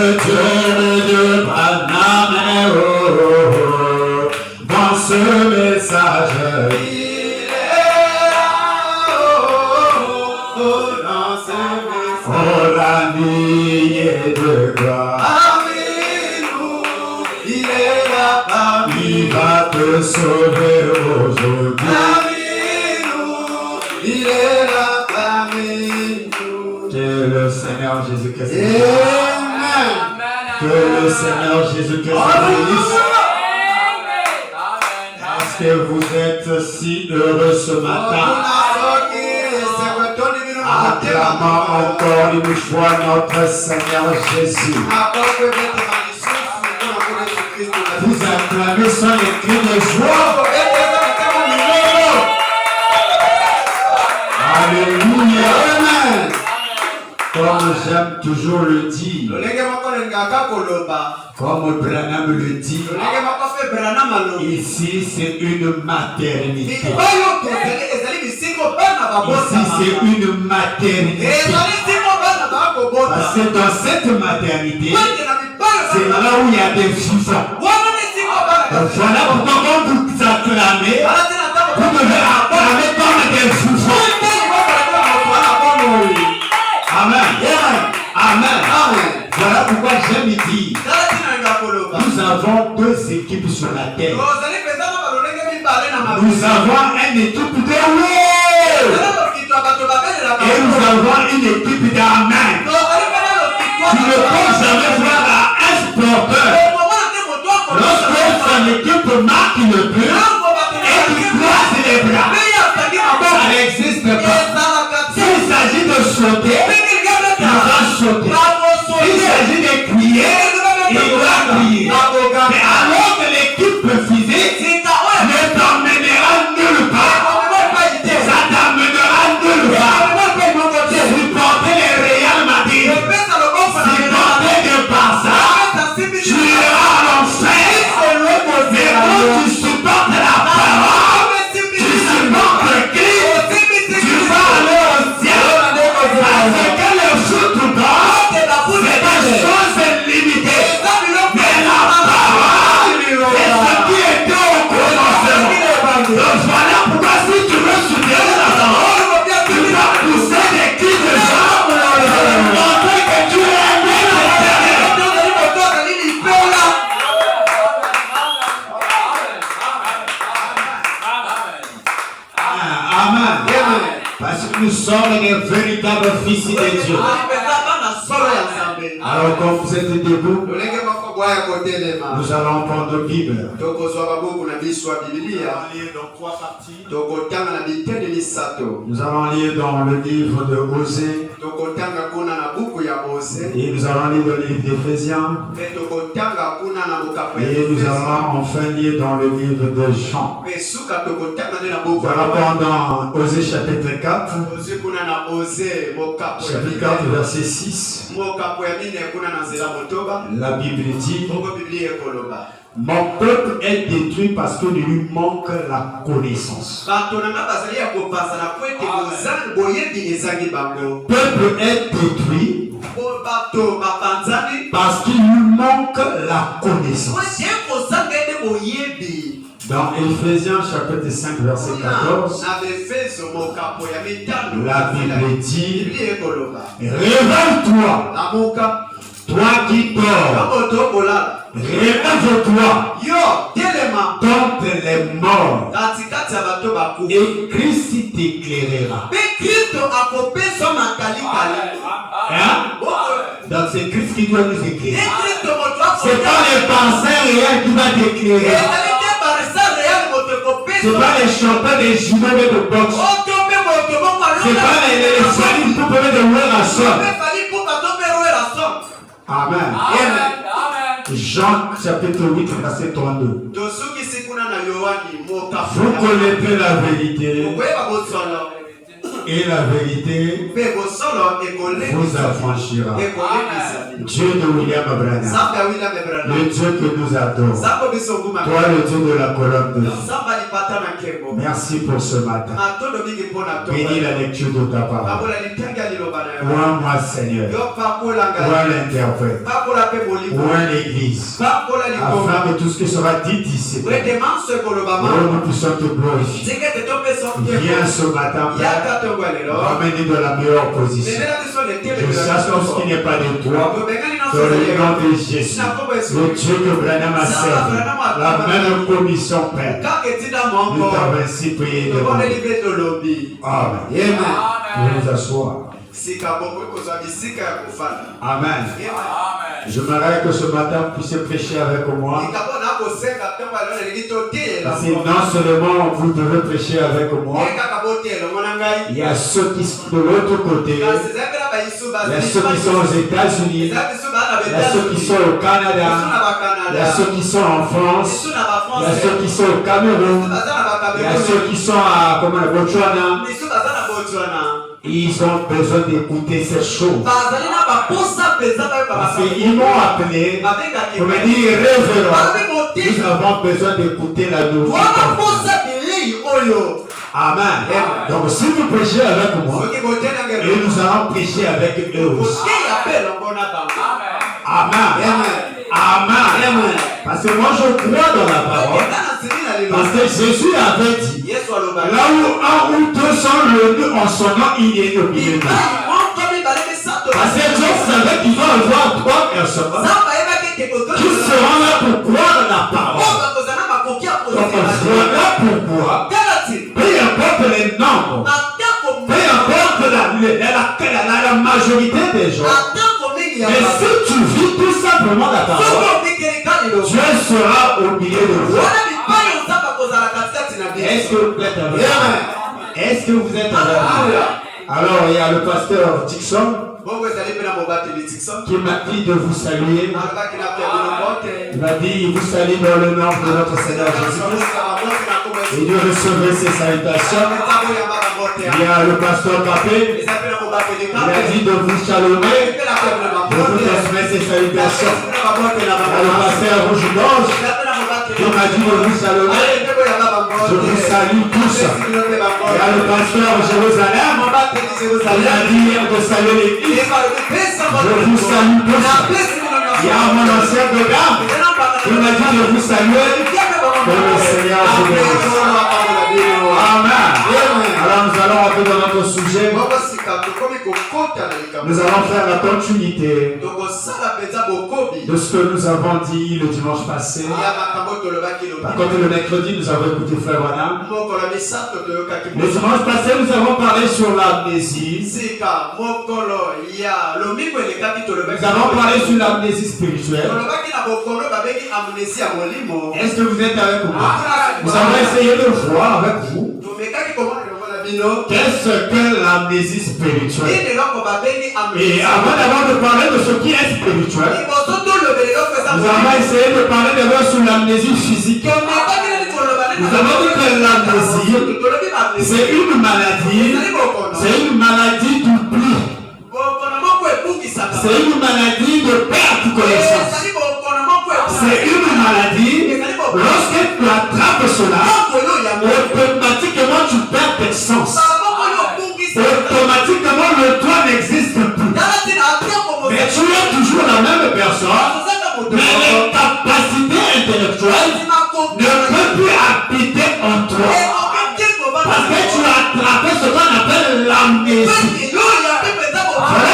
Dieu de Branham, dans ce message, il est là, dans ce message, oh l'ami de gloire, il est là, il va te sauver aujourd'hui. Il est là parmi nous. Que le Seigneur Jésus-Christ Amen. Que le Seigneur Jésus-Christ bénisse. Est-ce que vous êtes si heureux ce matin? Acclamons encore une fois notre Seigneur Jésus. Vous acclamez sans les cris de joie. Alléluia. Amen. Comme j'aime toujours le dire, comme Branham le dit, ici c'est une maternité. Ici c'est une maternité. Parce que dans cette maternité, c'est là où il y a des vivants. Voilà pourquoi quand vous acclamez, vous devez acclamer comme des vivants. Amen. Amen. Amen. Voilà pourquoi j'aime dire, nous avons deux équipes sur la terre. Nous avons une équipe de oui. Et nous avons une équipe d'amen. Tu ne peux jamais voir un sporteur lorsque son équipe marque le but et qu'il croise les bras. Ça n'existe pas. S'il s'agit de sauter, il va sauter. S'il s'agit de crier, il va crier. Mais alors que l'équipe physique ne t'emmènera nulle part, ça t'emmènera nulle part. Supporter les Real Madrid, supporter le Barça, tu iras à l'enfer. Mais quand tu supportes la parole, tu supportes Christ, tu vas aller au ciel. Parce que le football, c'est des choses limitées. Mais la parole, c'est ce qui était au commencement. Donc voilà pourquoi si tu veux soutenir la parole, tu vas pousser des cris de joie pour montrer que tu es aimé de l'Éternel. Amen. Parce que nous sommes des véritables fils de Dieu. Alors quand vous êtes debout, nous allons prendre la Bible. Nous allons lire dans trois parties. Nous allons lire dans le livre de Osée. Et nous allons lire le livre d'Éphésiens. Et nous allons enfin lire dans le livre de Jean. Voilà pendant Osée chapitre 4. Chapitre 4 verset 6. La Bible dit: mon peuple est détruit parce qu'il lui manque la connaissance. Peuple est détruit parce qu'il lui manque la connaissance. Dans Éphésiens chapitre 5 verset 14, la Bible dit: réveille-toi, toi qui dors, réveille-toi, dompte les morts, et Christ t'éclairera. Hein? Donc c'est Christ qui doit nous éclairer. C'est pas les pensées réelles qui vont t'éclairer. C'est pas les chanteurs des jumeaux de boxe. C'est pas les soignants pour permettre de louer la somme. Amen. Jean chapitre 8 verset 32. Vous connaissez la vérité Et la vérité vous affranchira. Dieu de William Branham, le Dieu que nous adorons, toi le Dieu de la colonne de vie. Merci pour ce matin. Bénis la lecture de ta parole. Vois-moi Seigneur, vois l'interprète, vois l'église, afin que tout ce qui sera dit ici, nous puissions te glorifier. Viens ce matin, ramène de la meilleure position. Je sache tout ce qui n'est pas de toi. Dans le nom de Jésus, le Dieu que Branham a servi, la même commission, Père. Nous t'avons ainsi prié devant nous. Amen. Nous nous asseoir. Amen. J'aimerais que ce matin vous puissiez prêcher avec moi. Parce que non seulement vous devez prêcher avec moi, il y a ceux qui sont de l'autre côté, il y a ceux qui sont aux États-Unis, il y a ceux qui sont au Canada, il y a ceux qui sont en France, il y a ceux qui sont au Cameroun, il y a ceux qui sont à Botswana. Ils ont besoin d'écouter ces choses. Parce qu'ils m'ont appelé pour me dire, révérend, nous avons besoin d'écouter la nouvelle. Amen. Donc si vous prêchez avec moi, et nous allons prêcher avec eux aussi. Amen. Amen. Parce que moi je crois dans la parole. Parce que Jésus avait dit, là où un ou deux sont réunis en son nom, il est au milieu de nous. Parce que Dieu savait qu'il va avoir trois personnes qui seront là pour croire la parole. Donc voilà pourquoi, peu importe les nombres, peu importe la majorité des gens, mais si tu vis tout simplement la parole, Dieu sera au milieu de vous. Est-ce que vous êtes avec moi? Est-ce que vous êtes avec moi? Alors, il y a le pasteur Dixon qui m'a dit de vous saluer. Il m'a dit, il vous salue dans le nom de notre Seigneur Jésus-Christ. Et Dieu recevait ses salutations. Il y a le pasteur Papé. Il a dit de vous saluer. Je vous transmets ses salutations. Il y a le pasteur Rouge-Gorge qui m'a dit de vous saluer. Je vous salue tous. Il y a le pasteur Jérusalem. Il a dit de saluer l'église. Je vous salue tous. Il y a mon ancien de gamme. Il m'a dit de vous saluer. Que le Seigneur vous bénisse. Amen. Alors nous allons entrer dans notre sujet. Nous allons faire la continuité de ce que nous avons dit le dimanche passé. Par contre, le mercredi, nous avons écouté Frère Branham. Le dimanche passé, nous avons parlé sur l'amnésie. Nous avons parlé sur l'amnésie spirituelle. Est-ce que vous êtes avec moi? Nous allons essayer de voir avec vous qu'est-ce que l'amnésie spirituelle. Et avant de parler de ce qui est spirituel, nous allons essayer de parler d'abord sur l'amnésie physique. Nous avons dit que l'amnésie, c'est une maladie d'oubli. C'est une maladie de perte de connaissance. C'est une maladie, lorsque tu attrapes cela, automatiquement tu perds tes sens. Automatiquement le toi n'existe plus. Mais tu es toujours la même personne, mais les capacités intellectuelles ne peuvent plus habiter en toi. Parce que tu as attrapé ce qu'on appelle l'amnésie. Voilà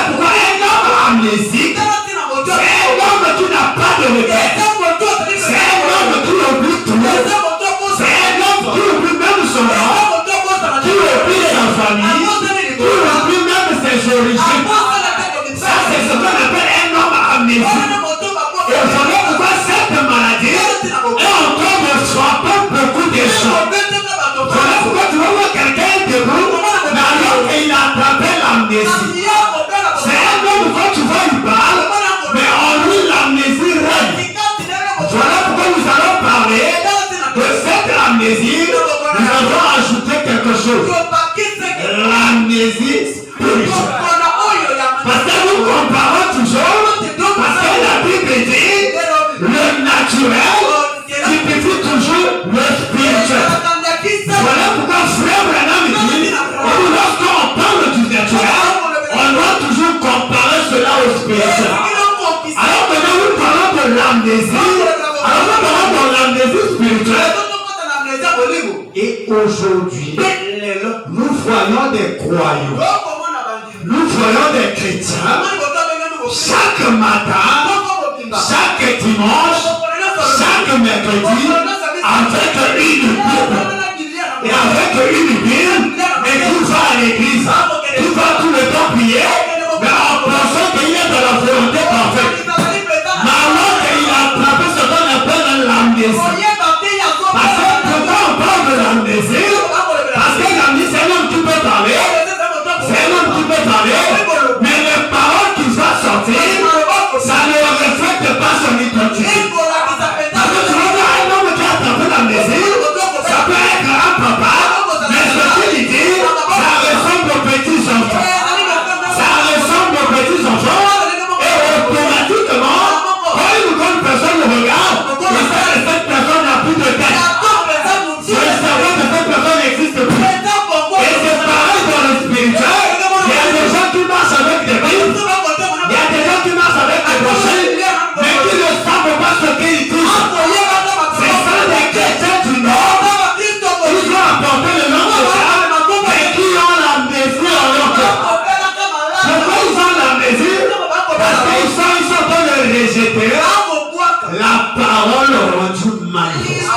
pourquoi un homme amnésique, c'est un homme qui n'a pas de regret. C'est un homme qui oublie tout. C'est un homme qui oublie même son nom, qui oublie sa famille, qui oublie même ses origines. Ça, c'est ce qu'on appelle un homme amnésique. Et voilà pourquoi cette maladie est en train de aujourd'hui, nous voyons des croyants, nous voyons des chrétiens, chaque matin, chaque dimanche, chaque mercredi, avec une Bible. Et avec une Bible, et tu vas à l'église, tu vas tout le temps prier, mais en pensant qu'il y a de la volonté parfaite. Mais alors qu'il a attrapé ce qu'on appelle l'amnésie. Parce que pourquoi on parle de l'amnésie? Parce que l'amnésie, c'est un homme qui peut parler, mais les paroles qui vont sortir, ça ne reflète pas son identité. Parce que tu vois un homme qui a attrapé l'amnésie, ça peut être un papa, mais ce qu'il dit, ça ressemble aux petits enfants. Ça ressemble aux petits enfants, et automatiquement, quand une bonne personne le regarde, il sait que cette personne n'a plus de tête. Le cerveau de cette personne n'existe plus. Et c'est pareil dans le spirituel. Il y a des gens qui marchent avec des Bibles, il y a des gens qui marchent avec des brochures, mais qui ne savent pas ce qu'ils disent. C'est ça les chrétiens du Nord. Ils ont apporté le nom de Dieu, mais qui ont l'amnésie en leur cœur. Pourquoi ils ont l'amnésie? Parce qu'ils sont en train de rejeter la parole rendue manifeste.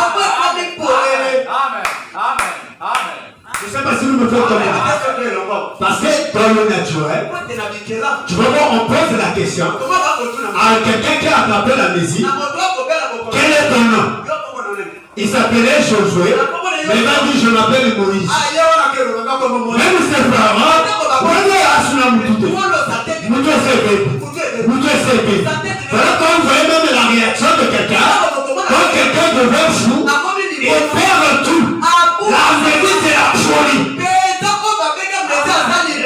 Je ne sais pas si vous me faites comprendre. Parce que dans le naturel, tu vois, on pose la question à quelqu'un qui a attrapé l'amnésie. Quel est ton nom? Il s'appelait Josué, mais il a dit je m'appelle Moïse. Même ses parents, prenez à Sunamutute. Voilà quand vous voyez même la réaction de quelqu'un, quand quelqu'un devient fou, il perd tout. L'amnésie c'est la folie.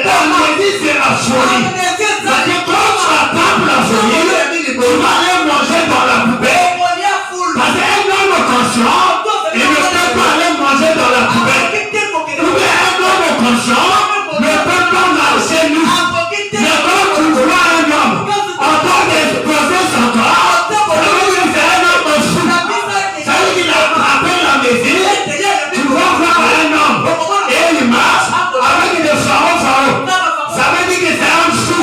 L'amnésie c'est la folie. Parce que quand tu attrapes la folie, tu vas aller manger dans la poubelle. Parce qu'un homme conscient, il ne peut pas aller manger dans la poubelle. Ou bien un homme conscient ne peut pas marcher nu. Mais quand tu vois un homme en train d'exploser son corps, ça veut dire que c'est un homme fou. Ça veut dire qu'il a attrapé l'amnésie. Tu vas voir un homme et il marche avec des pharaons. Ça veut dire que c'est un fou.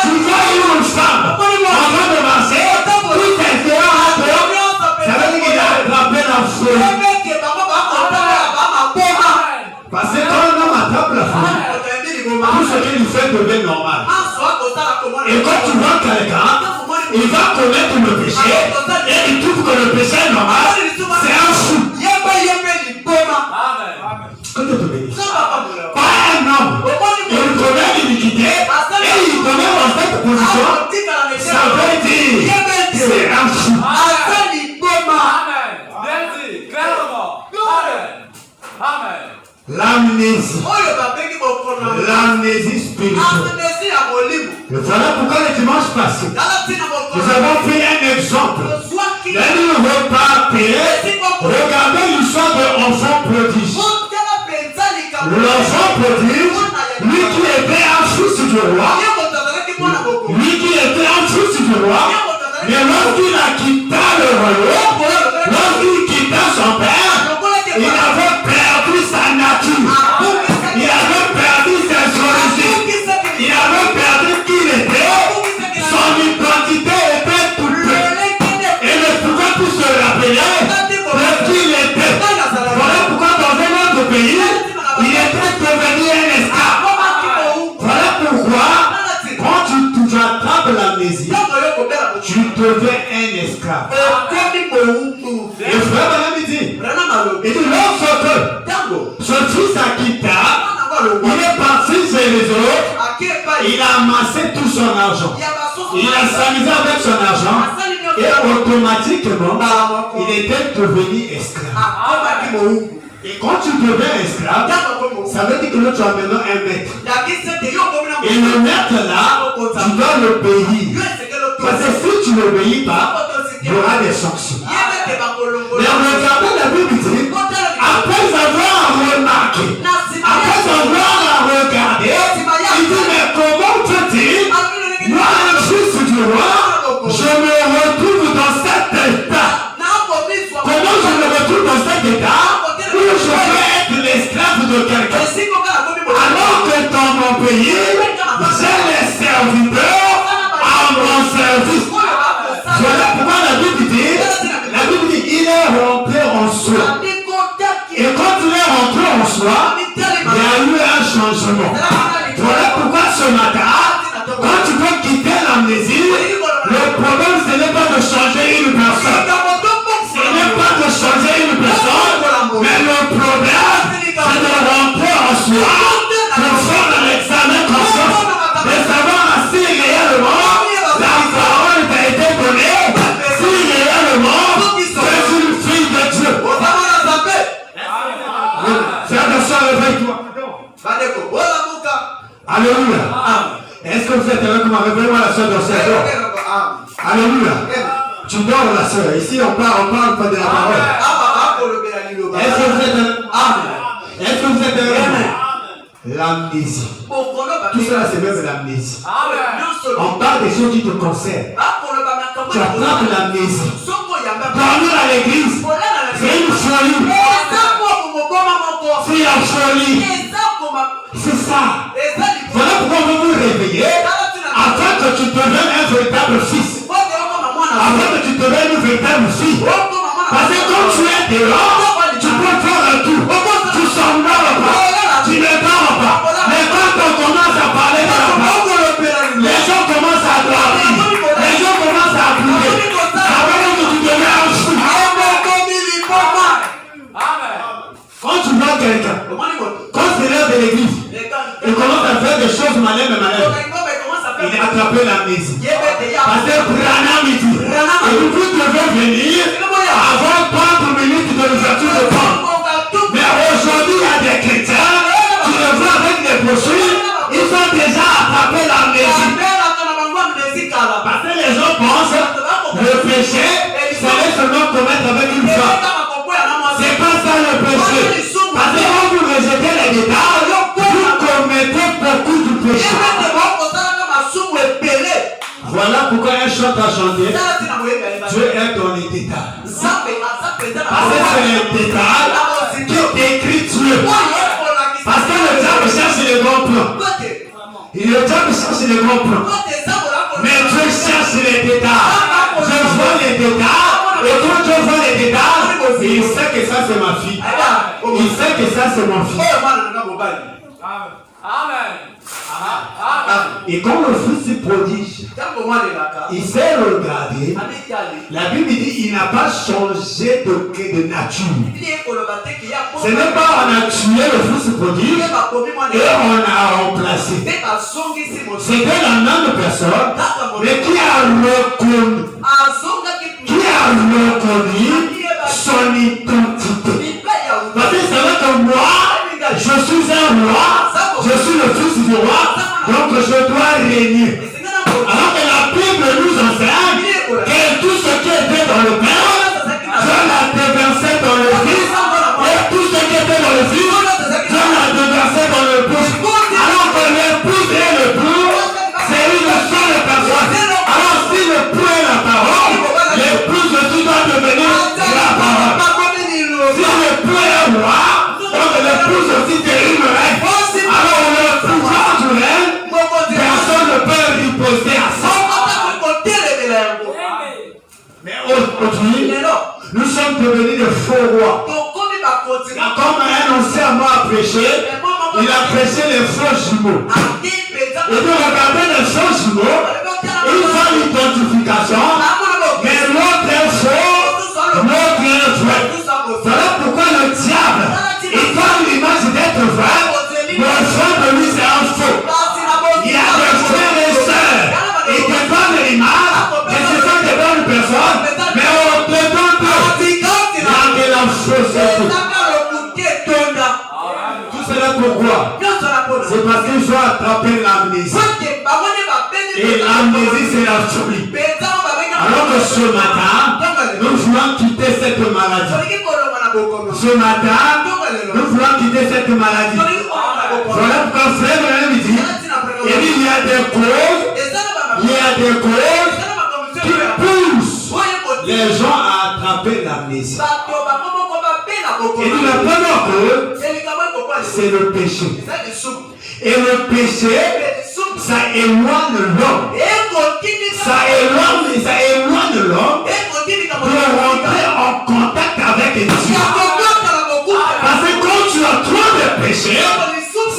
Tu vois une femme en train de marcher, tout est dehors. Ça veut dire qu'il a attrapé la folie. Parce que quand un homme attrape la folie, tout ce qu'il fait devient normal. Et quand tu vois quelqu'un, il va commettre le péché et il trouve que le péché est normal, c'est un fou. Que Dieu te bénisse. Pas un homme, il commet l'iniquité et il commet dans cette position, ça veut dire c'est un fou. L'amnésie. L'amnésie spirituelle. Et voilà pourquoi le dimanche passé, nous avons pris un exemple. Un nouveau pape, regardez l'histoire de l'enfant prodige. L'enfant prodige, lui qui était un fils du roi, mais lorsqu'il a quitté le royaume, lorsqu'il quitta son père, il avait perdu sa nature, il avait perdu ses origines, il avait perdu qui il était, son identité était tout peu. Il ne pouvait plus se rappeler de qui il était. Voilà pourquoi dans un autre pays, il était devenu un esclave. Voilà pourquoi, quand tu attrapes l'amnésie, tu deviens un esclave. Et frère Madame dit, lorsque ce fils a quitté, il est parti chez les autres, il a amassé tout son argent, il a s'amusé avec son argent, et automatiquement, il était devenu esclave. Et quand tu deviens esclave, ça veut dire que tu as maintenant un maître. Et le maître là, tu dois l'obéir. Parce que si tu n'obéis pas, il y aura des sanctions. Mais regardez la Bible dit, après avoir remarqué, après avoir regardé, il dit, mais comment peut-il, moi un fils du roi, je me retrouve dans cet état? Comment je me retrouve dans cet état où je vais être pays, j'ai les serviteurs à mon service. Voilà pourquoi la Bible dit, il est rentré en soi. Et quand il est rentré en soi, il y a eu un changement. Voilà pourquoi ce matin, quand tu veux quitter l'amnésie, le problème ce n'est pas de changer une personne. Ce n'est pas de changer une personne, mais le problème c'est de rentrer en soi, de faire un examen conscient, de savoir si réellement la parole t'a été donnée, si réellement tu es une fille de Dieu. Fais attention, réveille-toi. Alléluia. Est-ce que vous êtes avec moi? Réveille-moi la soeur de Seigneur. Alléluia. Tu dors la soeur. Ici on parle pas de la parole. Est-ce que vous êtes avec moi? Est-ce que vous êtes avec moi? L'amnésie. Tout cela c'est même l'amnésie. On parle des choses qui te concernent. Tu attrapes l'amnésie. Dormir à l'église, c'est une folie. C'est la folie. C'est ça. Voilà pourquoi on veut vous réveiller afin que tu deviennes un véritable fils. Afin que tu deviennes une véritable fille. Parce que quand tu es dehors, tu peux faire un tour. Tu s'endors pas. Tu ne dors pas. Mais quand on commence à parler de la parole, les gens commencent à dormir. Les gens commencent à pleurer. Ça veut dire que tu deviens un fou. Quand tu vois quelqu'un, quand c'est l'heure de l'église, il commence à faire des choses malades, il a attrapé l'amnésie. Parce que Branham dit, et vous devez venir avant 30 minutes de l'ouverture de porte. Mais aujourd'hui, il y a des chrétiens qui le voient avec des brochures, ils ont déjà attrapé l'amnésie. Parce que les gens pensent le péché, c'est seulement commettre avec une femme. C'est pas ça le péché. Parce que quand vous rejetez les détails, vous commettez beaucoup de péché. Voilà pourquoi un chant a chanté. Dieu est dans les détails. Parce que c'est les détails qui décrit Dieu. Parce que le diable cherche les grands plans. Le diable cherche les grands plans. Mais Dieu cherche les détails. Je vois les détails. Et quand je vois les détails, il sait que ça c'est ma fille. Il sait que ça c'est mon fils. Et quand le fils se prodige, il s'est regardé. La Bible dit il n'a pas changé de nature. Ce n'est pas on a tué le fils prodige et on a remplacé. C'était la même personne, mais qui a reconnu son identité. Parce que c'est vrai que moi, je suis un roi, je suis le fils du roi, donc je dois régner. Alors que la Bible nous enseigne que tout ce qui était dans le Père, Dieu l'a déversé dans le Fils, et tout ce qui était dans le Fils, Dieu l'a déversé dans le Fils. Alors que l'épouse et l'époux, c'est une seule personne. Alors si l'époux est la parole, l'épouse aussi doit devenir la parole. Si l'époux est roi, donc l'épouse aussi est une reine. Alors le pouvoir du règne, personne ne peut riposter à ça. Mais aujourd'hui, nous sommes devenus de faux rois. Comme un ancien mort a prêché, il a prêché les faux jumeaux. Et de regarder les faux jumeaux, ils ont l'identification, mais l'autre est faux, l'autre est vrai. Voilà pourquoi le diable, il prend l'image d'être vrai, mais le frère de lui c'est un faux. Il y a des frères et sœurs, ils te donnent l'image, que ce sont des bonnes personnes, mais on te donne il y a de la fausseté. Tout cela pourquoi? C'est parce qu'ils ont attrapé l'amnésie. Et l'amnésie c'est la folie. Alors que ce matin, nous voulons quitter cette maladie. Ce matin, nous voulons quitter cette maladie. Voilà pourquoi frère me dit, il y a des causes qui poussent les gens à attraper l'amnésie. Et nous, la première cause, c'est le péché. Et le péché, ça éloigne l'homme. Ça éloigne l'homme pour rentrer en contact avec Dieu. Parce que quand tu as trop de péché,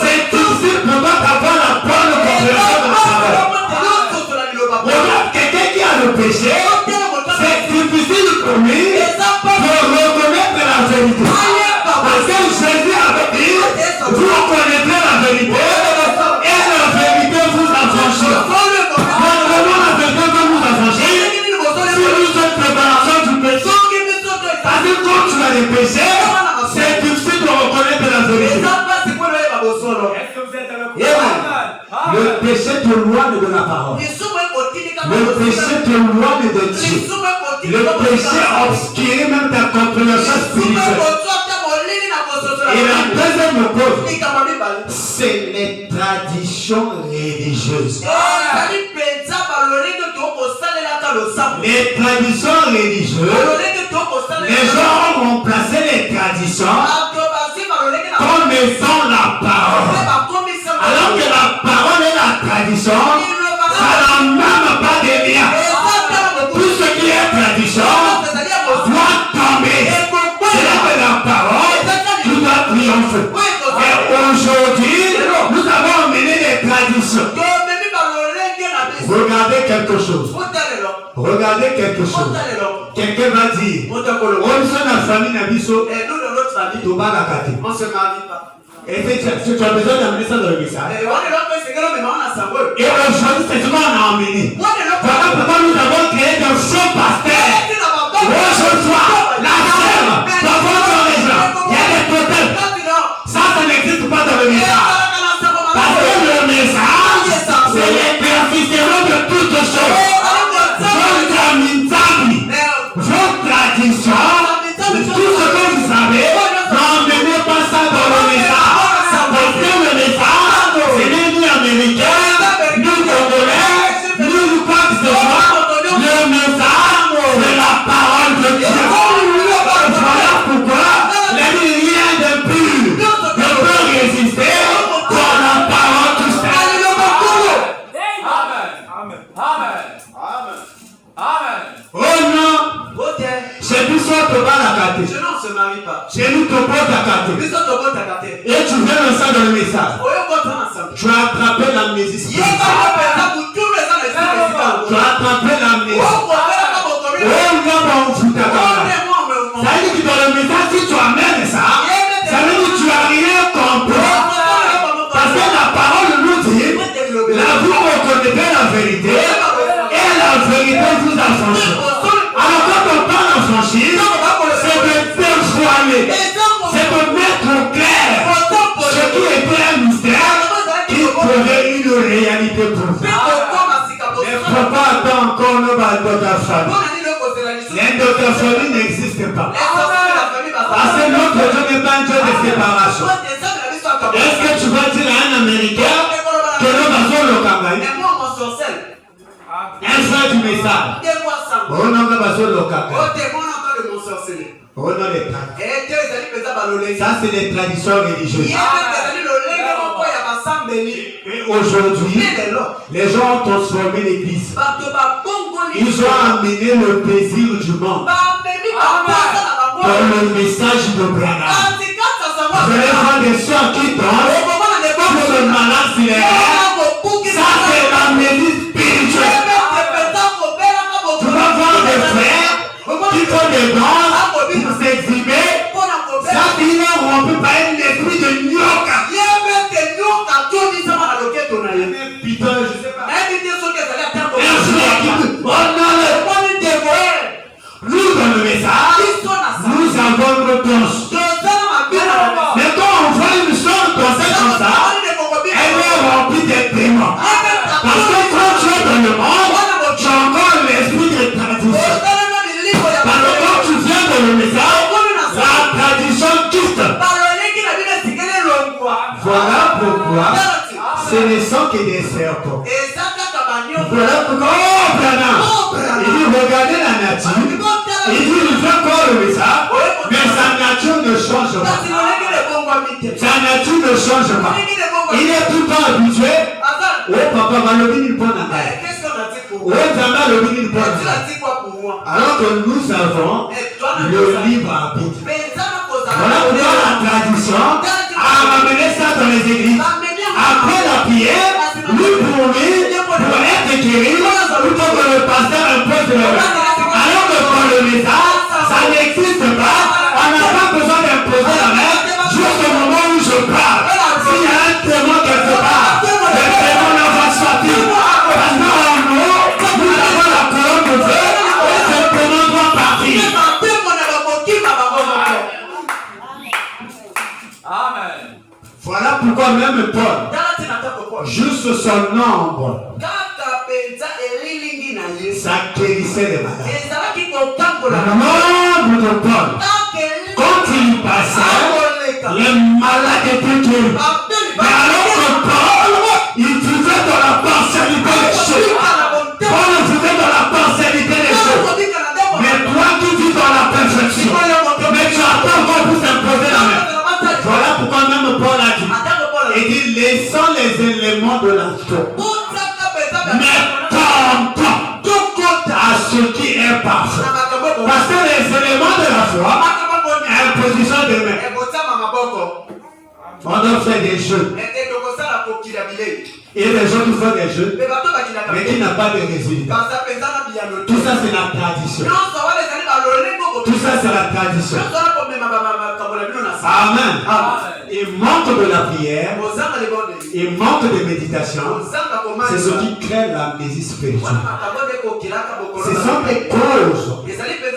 c'est difficile pour toi d'avoir la bonne compréhension de la parole. Regarde, quelqu'un qui a le péché, c'est difficile pour lui de reconnaître la vérité. Parce que Jésus avait dit, vous reconnaîtrez la vérité et la vérité vous affranchira. Donc comment la vérité va vous affranchir? Si vous êtes préparation du péché. Parce que quand tu as des péchés, c'est difficile de reconnaître la vérité. Le péché t'éloigne de la parole. Le péché t'éloigne de Dieu. Le péché obscure même ta compréhension spirituelle. Et la deuxième cause, c'est les traditions religieuses. Les traditions religieuses, les gens ont remplacé les traditions comme étant la parole. Alors que la parole et la tradition, ça n'a même pas de lien. Tout ce qui est tradition doit tomber. C'est là que la parole doit triompher. Et aujourd'hui, nous avons emmené les traditions. Regardez quelque chose. Regardez quelque chose. Quelqu'un va dire, on est la famille Nabiso, on se marie pas. Et tu as besoin d'amener ça dans le message. Et aujourd'hui, c'est ce qu'on a emmené. Voilà pourquoi nous avons créé de faux pasteurs. Aujourd'hui, la sève, dans votre région, il y a des totems. Ça n'existe pas dans le message. Parce que le message, c'est l'éclaircissement de toutes choses. Votre tradition, tout ce que vous savez, n'emmenez pas ça dans le message. Parce que le message, c'est ni américain, ni congolais, ni quoi que ce soit. Le message, c'est la parole de Dieu. Voilà pourquoi rien de plus ne peut résister pour la parole du Seigneur. Amen. Amen. Amen. Amen. Oh non. C'est tout ça te va la gâter. Je ne se marie pas. C'est nous te porte à gâter. Et tu viens ensemble dans le message. Tu as attrapé l'amnésie spirituelle. Tu as attrapé l'amnésie. Oh non, ça veut dire que dans le message, si tu amènes ça, ça veut dire que tu n'as rien compris. Parce que la parole nous dit, là vous reconnaîtrez la vérité et la vérité vous affranchit. Alors quand on parle d'affranchir, c'est de dévoiler, c'est de mettre au clair ce qui était un mystère qui pourrait une réalité pour vous. Il ne faut pas attendre encore nos d'endoctrination. L'endoctrination n'existe pas. Parce que notre Dieu n'est pas un Dieu de séparation. Est-ce que tu vas dire à un Américain que nous avons le Kangaï? Un frère du message. On a besoin de l'Okaka. On a les traditions. Ça, c'est les traditions religieuses. Et aujourd'hui, les gens ont transformé l'église. Ils ont amené le plaisir du monde dans le message de Branham. Je vais voir des soeurs qui dansent pour le malade célèbre. Ça, c'est l'amnésie spirituelle. Tu vas voir des frères qui font des danses pour s'exhiber. Ça, il est rompu par un esprit de nyoka. Putain, je sais pas. Nous, dans le message, nous avons nos danses. Mais quand on voit une chose danser comme ça, elle est remplie de démons. Parce que quand tu es dans le monde, tu as encore l'esprit de tradition. Parce que quand tu viens dans le message, la tradition quitte. Voilà pourquoi ce ne sont que des serpents. Voilà pourquoi, il dit regardez la nature. Il dit il fait encore le message, mais sa nature ne change pas. Sa nature ne change pas. il est tout le temps habitué. Oh papa, malobini ne prend pas. Qu'est-ce qu'on a dit pour Oh Zamba, malobini ne prend tu as dit quoi pour moi? Alors que nous avons le libre arbitre. Voilà pourquoi la tradition a ramené ça dans les églises. Après la prière, lui pour être guéri, plutôt que le pasteur impose le message. Alors que pour le message, ça n'existe pas. On n'a pas besoin d'imposer la main jusqu'au moment où je parle. S'il y a un témoin quelque part, le témoin n'a pas sorti. Parce qu'en nous avons la colonne de Dieu et ce témoin doit partir. Amen. Voilà pourquoi même Paul, juste son nombre, ça guérissait les malades. Le nombre de Paul, quand il passait, les malades étaient guéris. Mais alors que Paul, il vivait dans la partialité des choses. Paul vivait dans la partialité des choses. Mais toi qui vis dans la perfection, mais tu attends encore pour s'imposer la main. Voilà pourquoi même Paul a dit, il dit, laissons les éléments de la foi, mais tentons à ce qui est parfait. Parce que les éléments de la foi, imposition de main. On doit faire des jeux. Et les gens qui font des jeux, mais qui n'ont pas de résultats. Tout ça, c'est la tradition. Tout ça, c'est la tradition. Amen. Il manque de la prière, il manque de méditation. C'est ce qui crée l'amnésie spirituelle. Ce sont des causes.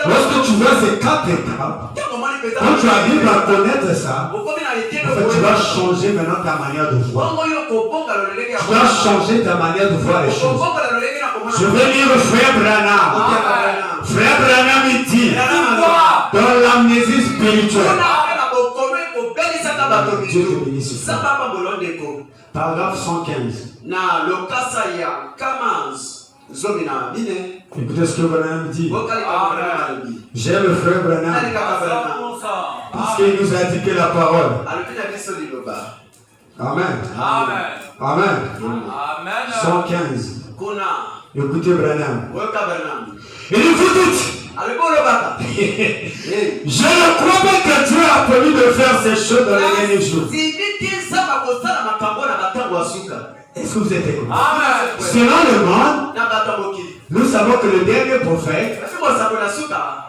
Lorsque tu vois ces 4 étapes, quand tu arrives à connaître ça, en fait, tu vas changer maintenant ta manière de voir. Tu dois changer ta manière de voir les choses. Je vais lire Frère Branham. Frère Branham il dit dans l'amnésie spirituelle. Dieu te bénisse. Paragraphe 115. Écoutez ce que Branham dit. J'aime le frère Branham parce qu'il nous a indiqué la parole. Amen. Amen. Amen. Amen. 115. Écoutez Branham. Il dit vous dites. Je ne crois pas que Dieu a promis de faire ces choses dans les derniers jours. Est-ce que vous êtes écoutés? Selon le monde, nous savons que le dernier prophète,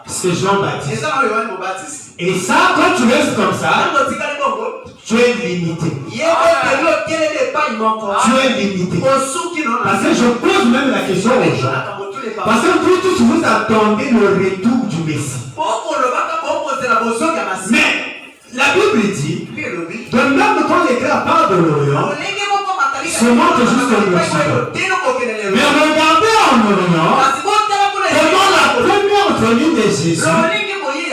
c'est Jean-Baptiste. Et ça, quand tu restes comme ça, tu es limité. Tu es limité. Parce que je pose même la question aux gens. Parce que vous tous, vous attendez le retour du Messie. Mais la Bible dit, de même quand l'éclat part de l'Orient, se monte jusqu'au Occident. Mais regardez en Orient, comment la première venue de Jésus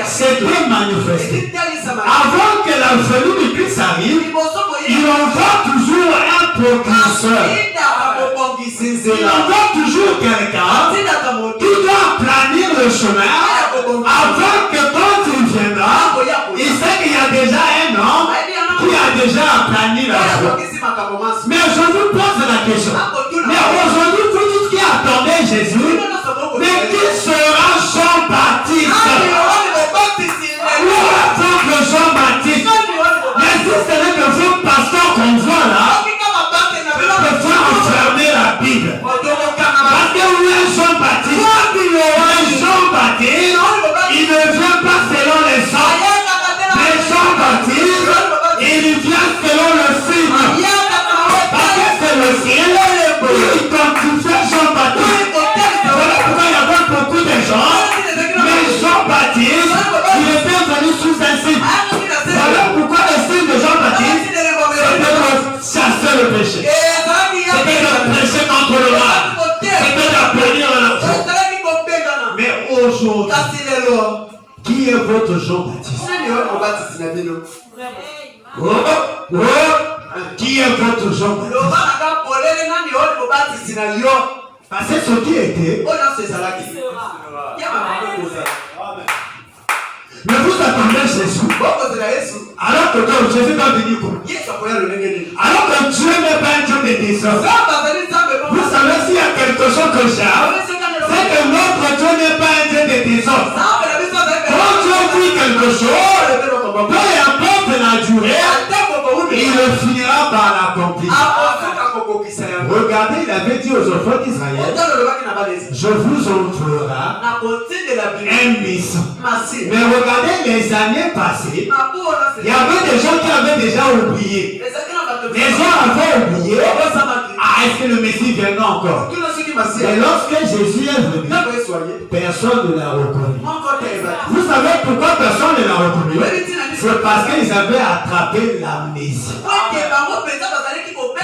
s'était manifestée. Avant que la venue du Christ arrive, il envoie toujours un précurseur. Il envoie toujours quelqu'un qui doit planir le chemin avant que quand il viendra, il sait qu'il y a déjà un homme qui a déjà planifié la voie. Mais je vous pose la question. Mais aujourd'hui, vous dites qui attendait Jésus, mais qui sera Jean-Baptiste? Où attendre Jean-Baptiste? Mais si ce n'est que vos pasteurs qu'on voit là, il faut enfermer la Bible. Parce que où est Jean-Baptiste? Jean-Baptiste, il ne vient pas selon les hommes. Mais Jean-Baptiste, il vient selon le signe. Parce que c'est le ciel qui identifie Jean-Baptiste. Voilà pourquoi il y avait beaucoup de gens. Mais Jean-Baptiste, il était venu sous un signe. Voilà pourquoi le signe de Jean-Baptiste, c'était de chasser le péché. C'était de prêcher contre le mal. C'était d'appeler la foi. Mais aujourd'hui, qui est votre Jean-Baptiste? Qui est votre Jean-Baptiste? Parce que ce qui était, ne vous attendais Jésus. Alors que toi, Jésus t'a dit quoi? Alors que Dieu n'est pas un Dieu de désordre. Vous savez s'il y a quelque chose que j'aime, c'est que notre Dieu n'est pas un Dieu de désordre. Quand Dieu dit quelque chose, peu importe la durée, il le finira par l'accomplir. Regardez, il avait dit aux enfants d'Israël, je vous entrerai un maison. Mais regardez les années passées, il y avait des gens qui avaient déjà oublié. Les gens avaient oublié. Ah, est-ce que le Messie viendra encore? Et lorsque Jésus est venu, personne ne l'a reconnu. Vous savez pourquoi personne ne l'a reconnu? C'est parce qu'ils avaient attrapé l'amnésie.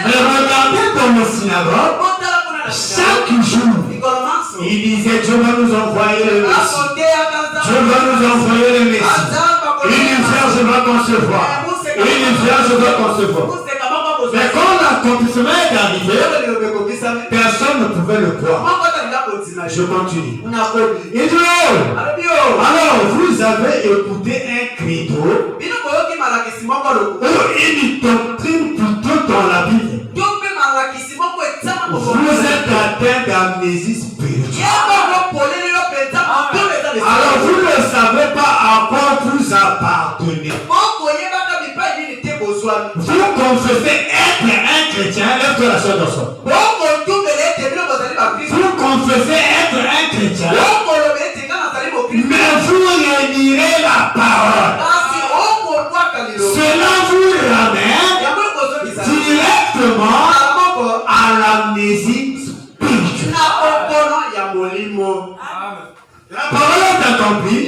Mais regardez dans nos synagogues, chaque jour, il disait Dieu va nous envoyer le Messie. Dieu va nous envoyer le Messie. Univers, je vais concevoir. Univers, je vais concevoir. Mais quand l'accomplissement est arrivé, personne ne pouvait le croire. Je continue. Il dit, alors vous avez écouté un credo ou une doctrine plutôt dans la Bible. Vous êtes atteint d'amnésie spirituelle. Alors vous ne savez pas à quoi vous appartenez. Vous confessez être un chrétien, lève-toi la soeur dans son. Vous confessez être un chrétien, mais vous réunirez la parole. Cela vous ramène directement à l'amnésie spirituelle. La parole est accomplie,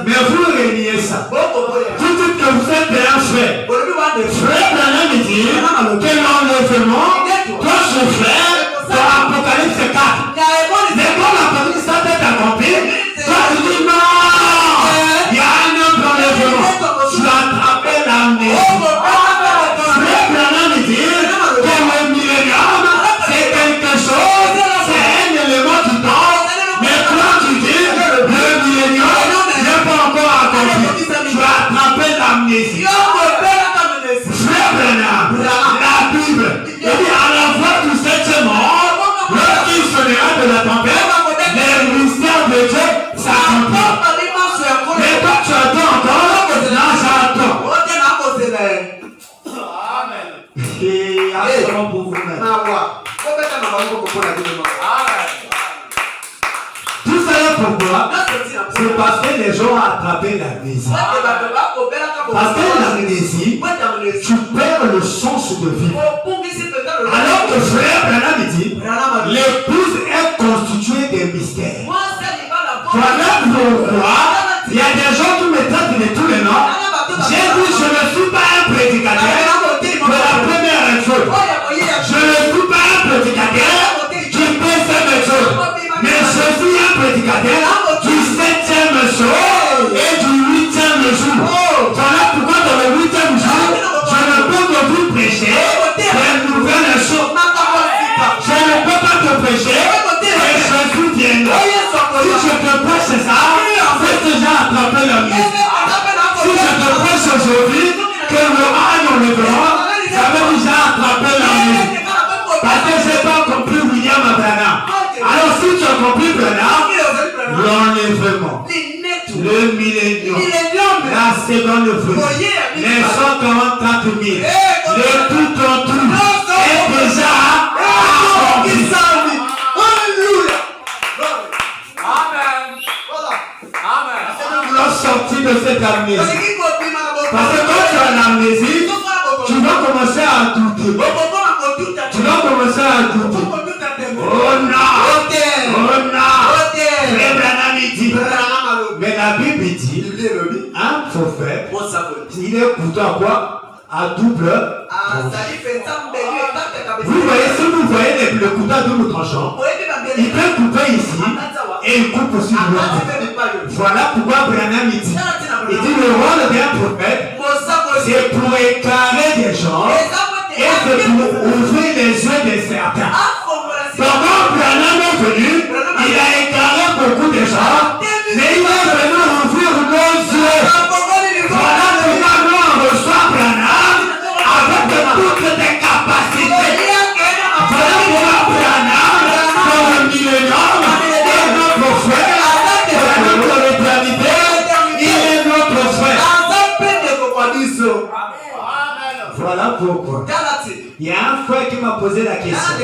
mais vous réuniez ça. Vous dites que vous êtes un frère. Frère Branham dit que l'enlèvement doit se faire dans l'Apocalypse 4. Mais quand l'Apocalypse 4 est accompli, toi tu dis non, il y a un autre enlèvement. Tu as attrapé l'amnésie. Frère Branham dit que le millénium, c'est quelque chose, c'est un élément du temps. Mais toi tu dis le millénium n'est pas encore accompli. Tu as attrapé l'amnésie. Frère Branham, la Bible, il dit à la voix du 7e mort, lorsqu'il sonnera de la tempête, les mystères de Dieu s'accompliront. Mais toi tu attends encore, là j'attends. Amen. Et attends pour vous-même. Tout ça là pourquoi? C'est parce que les gens ont attrapé l'amnésie. Parce que l'amnésie, tu perds le sens de vivre. Alors que frère Branham dit, l'épouse est constituée des mystères. Voilà pourquoi il y a des gens qui me traitent de tous les noms. J'ai dit, je ne suis pas un prédicateur. Pour la première chose, je ne suis pas un prédicateur qui peut faire des choses. Mais je suis un prédicateur du 7e jour et du 8e jour. Voilà pourquoi dans le 8e jour, je ne peux que vous prêcher des nouvelles choses. Je ne peux pas te prêcher que Jésus viendra. Si je te prêche ça, c'est déjà attrapé la vie. Si je te prêche aujourd'hui que le âne enlèvera, ça veut déjà attraper la vie. Parce que je n'ai pas compris William Branham. Alors si tu as compris Branham, l'enlèvement, le millénium, la seconde venue, les 144 000, le tout en tout, est déjà accompli. Alléluia. Amen. Amen. Nous voulons sortir de cette amnésie. Parce que quand tu as l'amnésie, tu vas commencer à douter. Tu vas commencer à douter. Oh non! Oh non! Frère Branham dit. Mais la Bible dit, un prophète, il est couteau à quoi? À double. Vous voyez, si vous voyez le couteau à double tranchant, il peut couper ici et il coupe aussi de l'autre. Voilà pourquoi Branham dit. Il dit le rôle d'un prophète, c'est pour éclairer des gens et c'est pour ouvrir les yeux de certains. Donc quand Branham est venu, il a éclairé beaucoup de gens, mais il est venu ouvrir nos yeux. pourquoi. Il y a un frère qui m'a posé la question.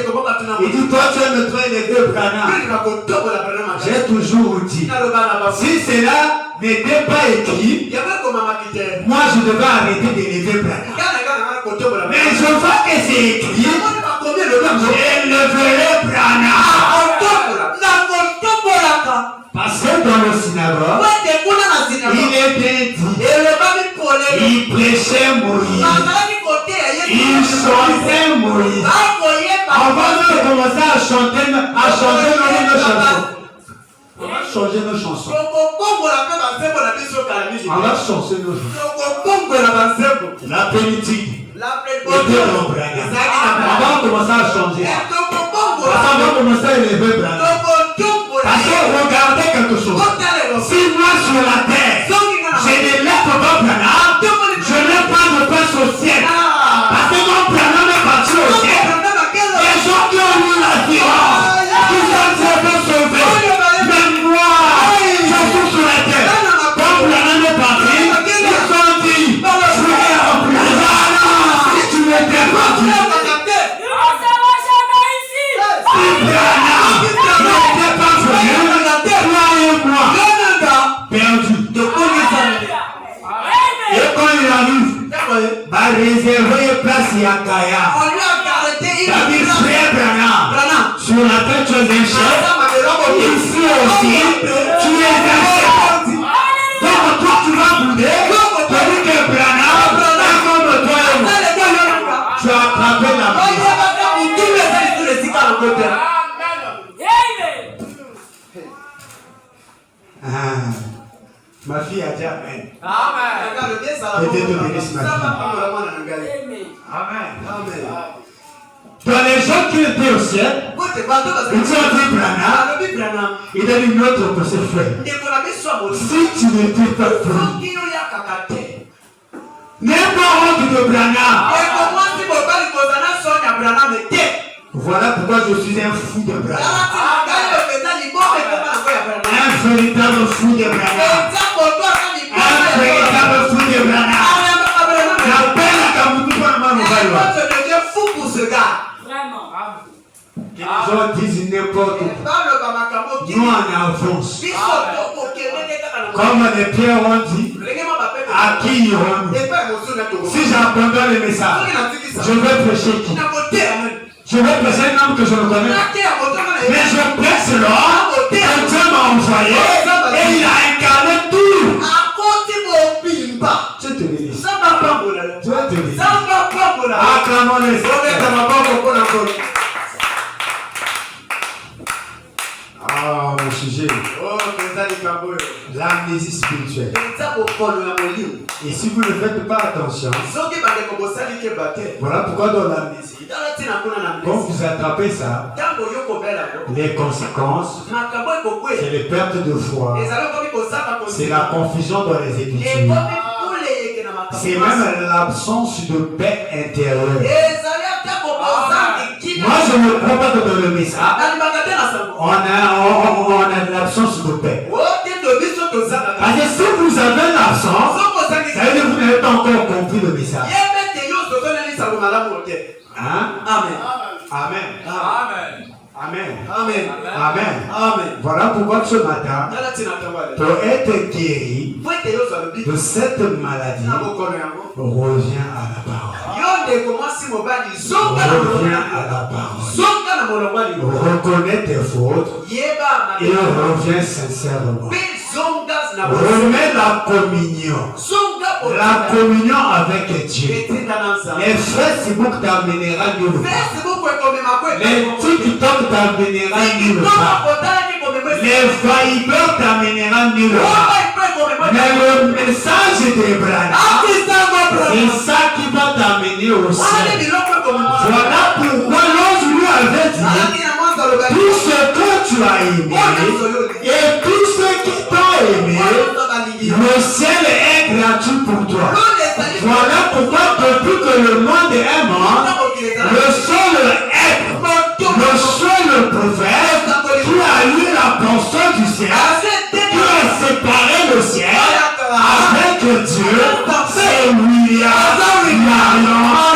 Il dit, toi tu aimes trop élever Branham. J'ai toujours dit, si cela n'était pas écrit, moi je devais arrêter d'élever Branham. Mais je vois que c'est écrit, j'élèverai Branham. Parce que dans le synagogue, il était dit, il prêchait Moïse, il chantait Moïse. Avant de commencer à changer nos chansons. On va changer nos chansons. On va changer nos chansons. La politique. On va commencer à changer ça. On va commencer à élever Branham. Parce que regardez quelque chose. Si moi sur la terre, je ne lève pas Branham, je n'ai pas de place au ciel. Parce que quand Branham est parti au ciel, les gens qui ont eu l'assurance, qui sont très sauvés, même moi, je suis sur la terre. Quand Branham est parti, ils ont dit, frère Branham, si tu n'étais pas Dieu, si Branham n'était pas venu, toi et moi, perdu. Et quand il arrive, va réserver place à Kaya. David frère Branham, sur la tête tu es un chef, ici aussi, tu es un chef. Donc toi tu vas bouder, tandis que Branham, comme toi et moi, tu as attrapé la vie. Ma fille a dit Amen. Amen. Que Dieu te bénisse, ma fille. Amen. Dans les gens qui étaient au ciel, ils ont dit Branham, il a dit notre petit frère. Si tu n'étais pas venu, n'aie pas honte de Branham. Voilà pourquoi je suis un fou de Branham. Un véritable fou de Branham. Un véritable fou de Branham. J'appelle à Kamutu pour le Manouvelle. Les gens disent n'importe quoi. Nous en avance. Comme les pierres ont dit, à qui irons-nous? Si j'abandonne le message, je vais prêcher qui? Je vais prêcher un homme que je ne connais pas. Mais je prêche l'homme que Dieu m'a envoyé et il a incarné tout. Dieu te bénisse. Dieu te bénisse. Acclamons-les. Ah, mon sujet. L'amnésie spirituelle. Et si vous ne faites pas attention, voilà pourquoi dans l'amnésie, quand vous attrapez ça, les conséquences, c'est les pertes de foi, c'est la confusion dans les Écritures, c'est même l'absence de paix intérieure. Moi, je ne crois pas que dans le message, on a de l'absence de paix. Parce que si vous avez l'absence, ça veut dire que vous n'avez pas encore compris le message. Hein? Amen. Amen. Amen. Amen. Amen. Amen. Voilà pourquoi ce matin, pour être guéri de cette maladie, reviens à la parole. Reviens à la parole. Reconnais tes fautes et reviens sincèrement. Remets la communion. La communion avec Dieu. Les Facebook t'amènera nulle part. Les TikTok t'amènera nulle part. Les Viber t'amènera nulle part. Mais le message de Branham, c'est ça qui va t'amener au ciel. Voilà pourquoi l'ange lui avait dit, tout ce que tu as aimé et tout ce qui t'a aimé, le ciel est gratuit pour toi. Voilà pourquoi depuis que le monde est mort, le seul être, le seul prophète qui a eu la portion du ciel, qui a séparé le ciel avec Dieu, c'est William Marion